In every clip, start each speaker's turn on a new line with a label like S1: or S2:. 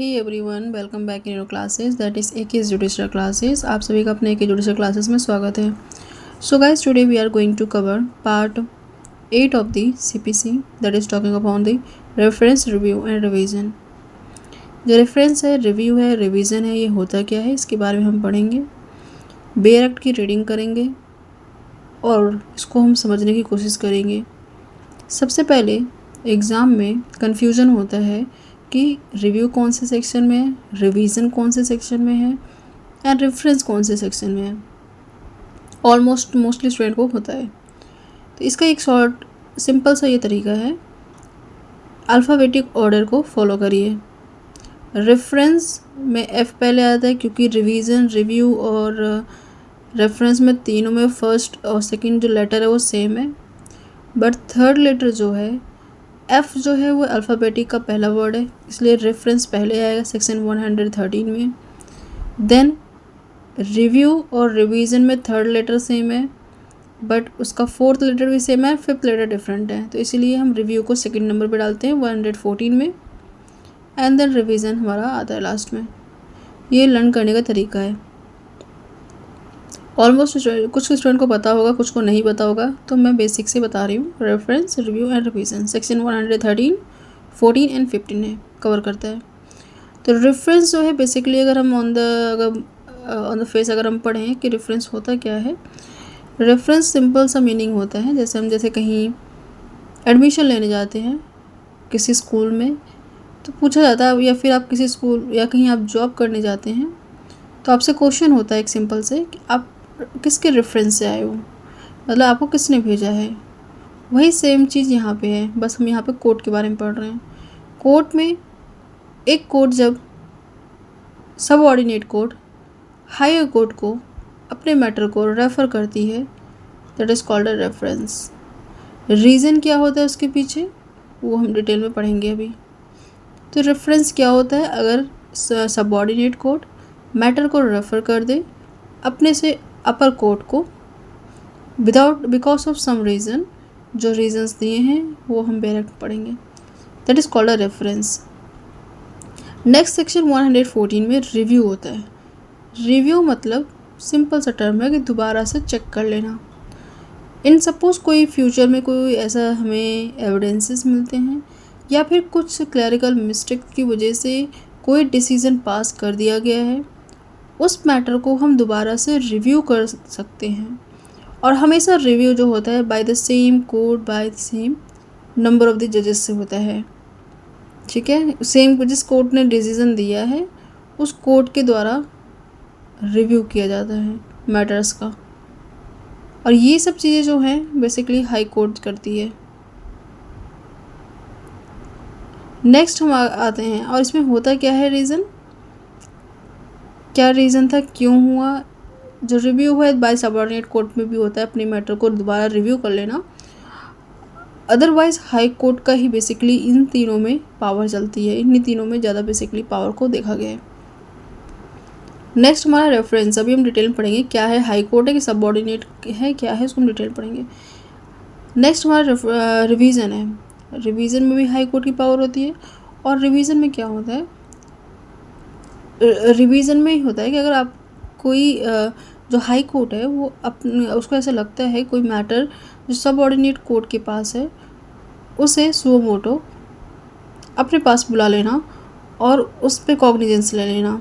S1: Hey everyone, welcome back in your classes that is AK's judicial classes. आप सभी का अपने AK जुडिशल क्लासेस में स्वागत है। So guys, today we are going to cover part 8 of the CPC that is talking about the reference review and revision. जो reference है, review है, रिवीजन है, ये होता क्या है इसके बारे में हम पढ़ेंगे। बेयर एक्ट की रीडिंग करेंगे और इसको हम समझने की कोशिश करेंगे। सबसे पहले एग्ज़ाम में कन्फ्यूज़न होता है कि रिव्यू कौन से सेक्शन में है, रिवीजन कौन से सेक्शन में है एंड रेफरेंस कौन से सेक्शन में है। मोस्टली स्टूडेंट को होता है। तो इसका एक शॉर्ट सिंपल सा ये तरीका है, अल्फ़ाबेटिक ऑर्डर को फॉलो करिए। रेफरेंस में F पहले आता है क्योंकि रिवीजन, रिव्यू और रेफरेंस में तीनों में फर्स्ट और सेकंड जो लेटर है वो सेम है, बट थर्ड लेटर जो है F जो है वो अल्फ़ाबेटिक का पहला वर्ड है, इसलिए रेफरेंस पहले आएगा सेक्शन 113 में। देन रिव्यू और रिवीजन में थर्ड लेटर सेम है, बट उसका फोर्थ लेटर भी सेम है, फिफ्थ लेटर डिफरेंट है, तो इसीलिए हम रिव्यू को सेकंड नंबर पे डालते हैं 114 में, एंड देन रिवीजन हमारा आता है लास्ट में। ये लर्न करने का तरीका है। ऑलमोस्ट कुछ स्टूडेंट को पता होगा, कुछ को नहीं पता होगा, तो मैं बेसिक से बता रही हूँ। Reference, review and revision section 113, 14 and 15 है, कवर करता है। तो रेफरेंस जो है बेसिकली अगर हम ऑन द फेस अगर हम पढ़ें कि रेफरेंस होता क्या है। रेफरेंस सिंपल सा मीनिंग होता है, जैसे कहीं एडमिशन लेने जाते हैं किसी स्कूल में, तो पूछा जाता है, या फिर आप किसी स्कूल या कहीं आप जॉब करने जाते हैं तो आपसे क्वेश्चन होता है एक सिंपल से कि आप किसके रेफरेंस से आए हो, मतलब आपको किसने भेजा है। वही सेम चीज़ यहाँ पे है, बस हम यहाँ पे कोर्ट के बारे में पढ़ रहे हैं। कोर्ट में एक कोर्ट जब सबऑर्डिनेट कोर्ट हायर कोर्ट को अपने मैटर को रेफ़र करती है, that is called a reference. Reason क्या होता है उसके पीछे वो हम डिटेल में पढ़ेंगे अभी। तो रेफरेंस क्या होता है, अगर सबऑर्डिनेट कोर्ट मैटर को रेफ़र कर दे अपने से अपर कोर्ट को बिकॉज ऑफ सम रीज़न, जो रीजंस दिए हैं वो हम डायरेक्ट पढ़ेंगे, that is called a reference. Next section 114 में रिव्यू होता है। रिव्यू मतलब सिंपल सा टर्म है कि दोबारा से चेक कर लेना। इन सपोज कोई फ्यूचर में कोई ऐसा हमें एविडेंसेस मिलते हैं या फिर कुछ क्लैरिकल मिस्टेक की वजह से कोई डिसीज़न पास कर दिया गया है, उस मैटर को हम दोबारा से रिव्यू कर सकते हैं। और हमेशा रिव्यू जो होता है by the same court, by the same number of the जजेस से होता है, ठीक है। सेम जिस कोर्ट ने डिसीज़न दिया है उस कोर्ट के द्वारा रिव्यू किया जाता है मैटर्स का, और ये सब चीज़ें जो हैं बेसिकली हाई कोर्ट करती है। नेक्स्ट हम आते हैं, और इसमें होता क्या है, रीज़न क्या रीज़न था, क्यों हुआ। जो रिव्यू है बाय सबऑर्डिनेट कोर्ट में भी होता है, अपने मैटर को दोबारा रिव्यू कर लेना। अदरवाइज हाई कोर्ट का ही बेसिकली इन तीनों में पावर चलती है, इन्हीं तीनों में ज़्यादा बेसिकली पावर को देखा गया है। नेक्स्ट हमारा रेफरेंस, अभी हम डिटेल में पढ़ेंगे क्या है, हाई कोर्ट है कि सबऑर्डिनेट है, क्या है, उसको हम डिटेल पढ़ेंगे। नेक्स्ट हमारा रिवीजन है। रिवीजन में भी हाई कोर्ट की पावर होती है, और रिवीजन में क्या होता है, रिवीजन में ही होता है कि अगर आप कोई जो हाई कोर्ट है वो उसको ऐसा लगता है कोई मैटर जो सबऑर्डिनेट कोर्ट के पास है, उसे सुओ मोटो अपने पास बुला लेना और उस पर कॉग्निजेंस ले लेना,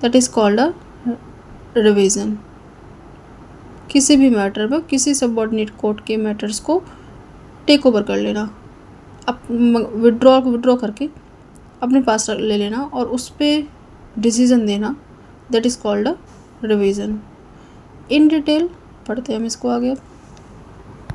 S1: that is called a revision. किसी भी मैटर में किसी सबऑर्डिनेट कोर्ट के मैटर्स को टेक ओवर कर लेना, विड्रॉ करके अपने पास ले लेना और उस पर डिसीज़न देना, that is called a revision. In detail पढ़ते हैं हम इसको आगे।